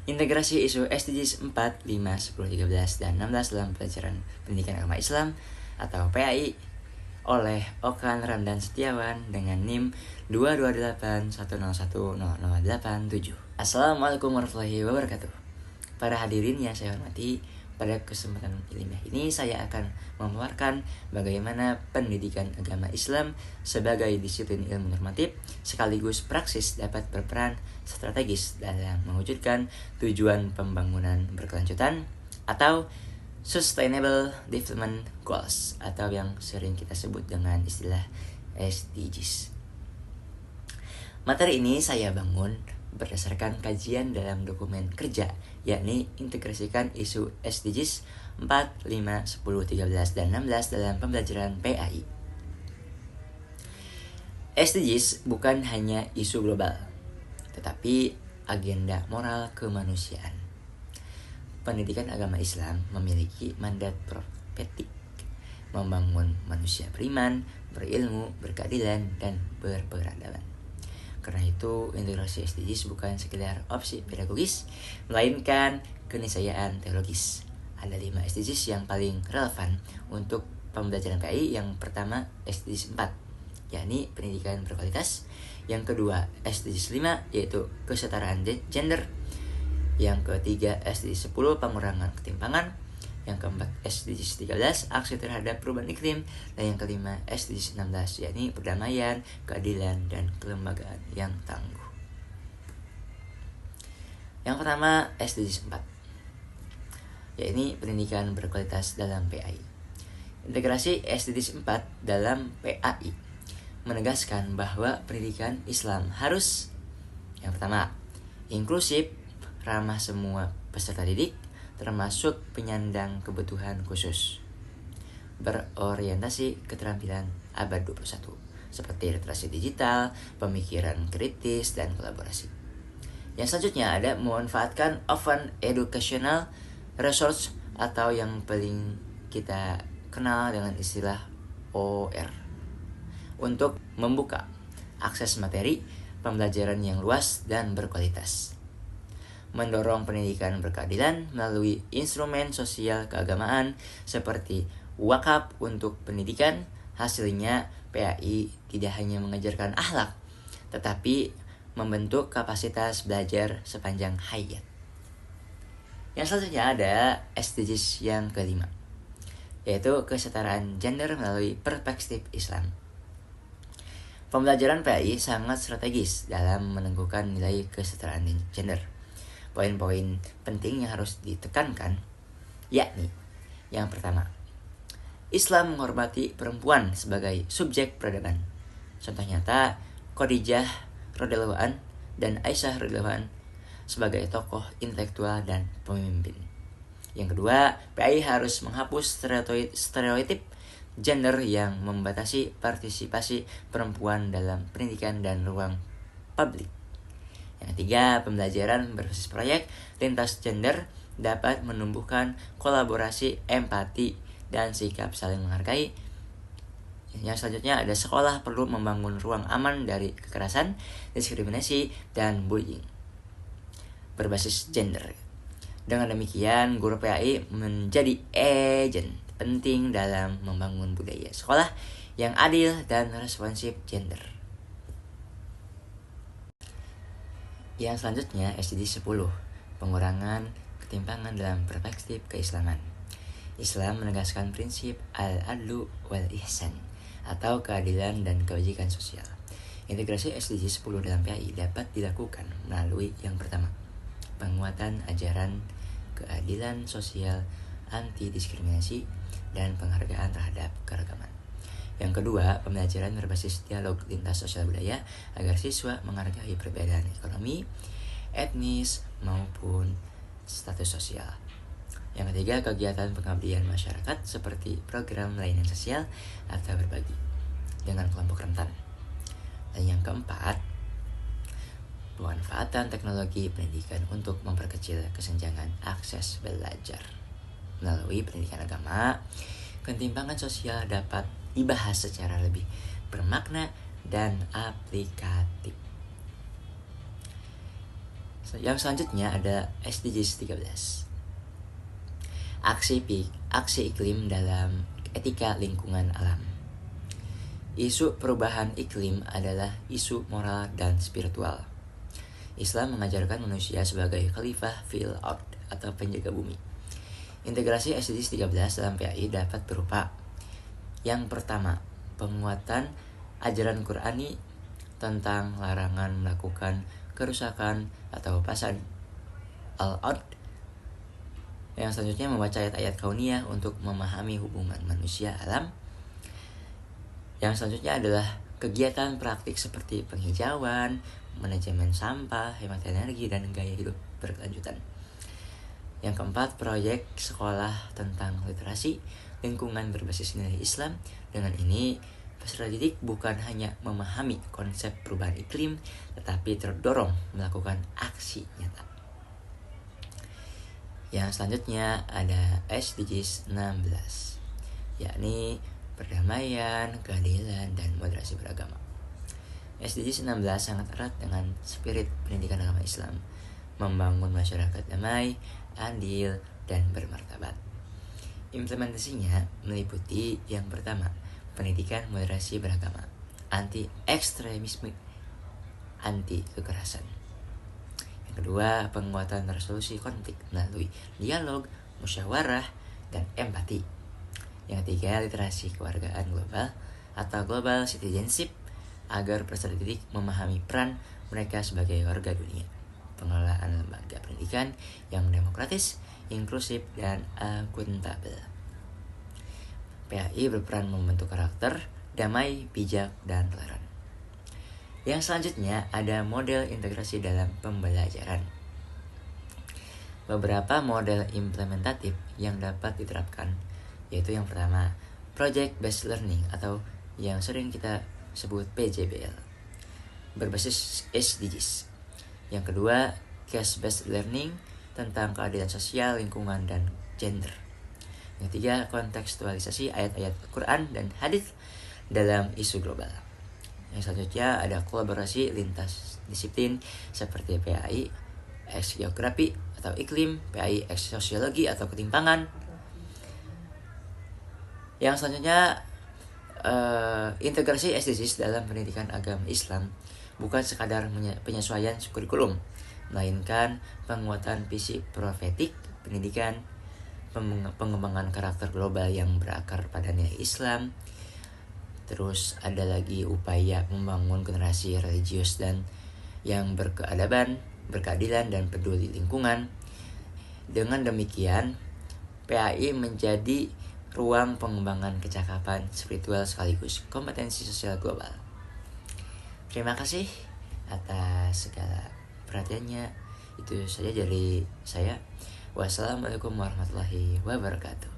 Integrasi isu SDGs 4, 5, 10, 13, dan 16 dalam pelajaran pendidikan agama Islam atau PAI oleh Okan Ramdan Setiawan dengan NIM 228101087. Assalamualaikum warahmatullahi wabarakatuh. Para hadirin yang saya hormati, pada kesempatan ilmiah ini saya akan memaparkan bagaimana pendidikan agama Islam sebagai disiplin ilmu normatif sekaligus praksis dapat berperan strategis dalam mewujudkan tujuan pembangunan berkelanjutan atau Sustainable Development Goals atau yang sering kita sebut dengan istilah SDGs. Materi ini saya bangun berdasarkan kajian dalam dokumen kerja, yakni integrasikan isu SDGs 4, 5, 10, 13, dan 16 dalam pembelajaran PAI. SDGs bukan hanya isu global, tetapi agenda moral kemanusiaan. Pendidikan agama Islam memiliki mandat profetik, membangun manusia beriman, berilmu, berkeadilan, dan berperadaban. Karena itu, integrasi SDGs bukan sekedar opsi pedagogis, melainkan keniscayaan teologis. Ada 5 SDGs yang paling relevan untuk pembelajaran PAI. Yang pertama, SDGs 4, yakni pendidikan berkualitas. Yang kedua, SDGs 5, yaitu kesetaraan gender. Yang ketiga, SDGs 10, pengurangan ketimpangan. Yang keempat, SDGs 13, aksi terhadap perubahan iklim. Dan yang kelima, SDGs 16, yakni perdamaian, keadilan, dan kelembagaan yang tangguh. Yang pertama, SDGs 4, yakni pendidikan berkualitas dalam PAI. Integrasi SDGs 4 dalam PAI menegaskan bahwa pendidikan Islam harus, yang pertama, inklusif, ramah semua peserta didik, termasuk penyandang kebutuhan khusus, berorientasi keterampilan abad 21 seperti literasi digital, pemikiran kritis, dan kolaborasi. Yang selanjutnya ada memanfaatkan open educational resource atau yang paling kita kenal dengan istilah OR untuk membuka akses materi pembelajaran yang luas dan berkualitas. Mendorong pendidikan berkeadilan melalui instrumen sosial keagamaan seperti wakaf untuk pendidikan. Hasilnya, PAI tidak hanya mengajarkan akhlak, tetapi membentuk kapasitas belajar sepanjang hayat. Yang selanjutnya ada SDGs yang kelima, yaitu kesetaraan gender melalui perspektif Islam. Pembelajaran PAI sangat strategis dalam menentukan nilai kesetaraan gender. Poin-poin penting yang harus ditekankan, yakni yang pertama, Islam menghormati perempuan sebagai subjek peradaban. Contoh nyata, Khadijah radhiyallahu an dan Aisyah radhiyallahu an sebagai tokoh intelektual dan pemimpin. Yang kedua, PAI harus menghapus stereotip gender yang membatasi partisipasi perempuan dalam pendidikan dan ruang publik. Yang ketiga, pembelajaran berbasis proyek lintas gender dapat menumbuhkan kolaborasi, empati, dan sikap saling menghargai. Yang selanjutnya ada sekolah perlu membangun ruang aman dari kekerasan, diskriminasi, dan bullying berbasis gender. Dengan demikian, guru PAI menjadi agen penting dalam membangun budaya sekolah yang adil dan responsif gender. Yang selanjutnya SDGs 10, pengurangan ketimpangan dalam perspektif keislaman. Islam menegaskan prinsip al-adlu wal ihsan atau keadilan dan kebajikan sosial. Integrasi SDGs 10 dalam PAI dapat dilakukan melalui yang pertama, penguatan ajaran keadilan sosial, anti diskriminasi, dan penghargaan terhadap keragaman. Yang kedua, pembelajaran berbasis dialog lintas sosial budaya agar siswa menghargai perbedaan ekonomi, etnis, maupun status sosial. Yang ketiga, kegiatan pengabdian masyarakat seperti program layanan sosial atau berbagi dengan kelompok rentan. Dan yang keempat, pemanfaatan teknologi pendidikan untuk memperkecil kesenjangan akses belajar. Melalui pendidikan agama, ketimpangan sosial dapat dibahas secara lebih bermakna dan aplikatif. Yang selanjutnya ada SDGs 13. Aksi iklim dalam etika lingkungan alam. Isu perubahan iklim adalah isu moral dan spiritual. Islam mengajarkan manusia sebagai khalifah fil ard atau penjaga bumi. Integrasi SDGs 13 dalam PAI dapat berupa: yang pertama, penguatan ajaran Qur'ani tentang larangan melakukan kerusakan atau fasad al-ard. Yang selanjutnya, membaca ayat-ayat kauniyah untuk memahami hubungan manusia alam. Yang selanjutnya adalah kegiatan praktik seperti penghijauan, manajemen sampah, hemat energi, dan gaya hidup berkelanjutan. Yang keempat, proyek sekolah tentang literasi lingkungan berbasis nilai Islam. Dengan ini, peserta didik bukan hanya memahami konsep perubahan iklim, tetapi terdorong melakukan aksi nyata. Yang selanjutnya ada SDGs 16, yakni perdamaian, keadilan, dan moderasi beragama. SDGs 16 sangat erat dengan spirit pendidikan agama Islam, membangun masyarakat damai, adil, dan bermartabat. Implementasinya meliputi yang pertama, pendidikan moderasi beragama, anti ekstremisme, anti kekerasan. Yang kedua, penguatan resolusi konflik melalui dialog, musyawarah, dan empati. Yang ketiga, literasi kewargaan global atau global citizenship, agar peserta didik memahami peran mereka sebagai warga dunia. Pengelolaan lembaga pendidikan yang demokratis, inklusif, dan akuntabel. PAI berperan membentuk karakter damai, bijak, dan toleran. Yang selanjutnya ada model integrasi dalam pembelajaran. Beberapa model implementatif yang dapat diterapkan, yaitu yang pertama, project based learning atau yang sering kita sebut PJBL, berbasis SDGs. Yang kedua, case based learning tentang keadilan sosial, lingkungan, dan gender. Yang ketiga, kontekstualisasi ayat-ayat Quran dan hadis dalam isu global. Yang selanjutnya ada kolaborasi lintas disiplin seperti PAI X geografi atau iklim, PAI X sosiologi atau ketimpangan. Yang selanjutnya integrasi SDGs dalam pendidikan agama Islam bukan sekadar penyesuaian kurikulum, melainkan penguatan visi profetik pendidikan, pengembangan karakter global yang berakar pada nilai Islam. Terus ada lagi upaya membangun generasi religius dan yang berkeadaban, berkeadilan, dan peduli lingkungan. Dengan demikian, PAI menjadi ruang pengembangan kecakapan spiritual sekaligus kompetensi sosial global. Terima kasih atas segala perhatiannya. Itu saja dari saya. Wassalamualaikum warahmatullahi wabarakatuh.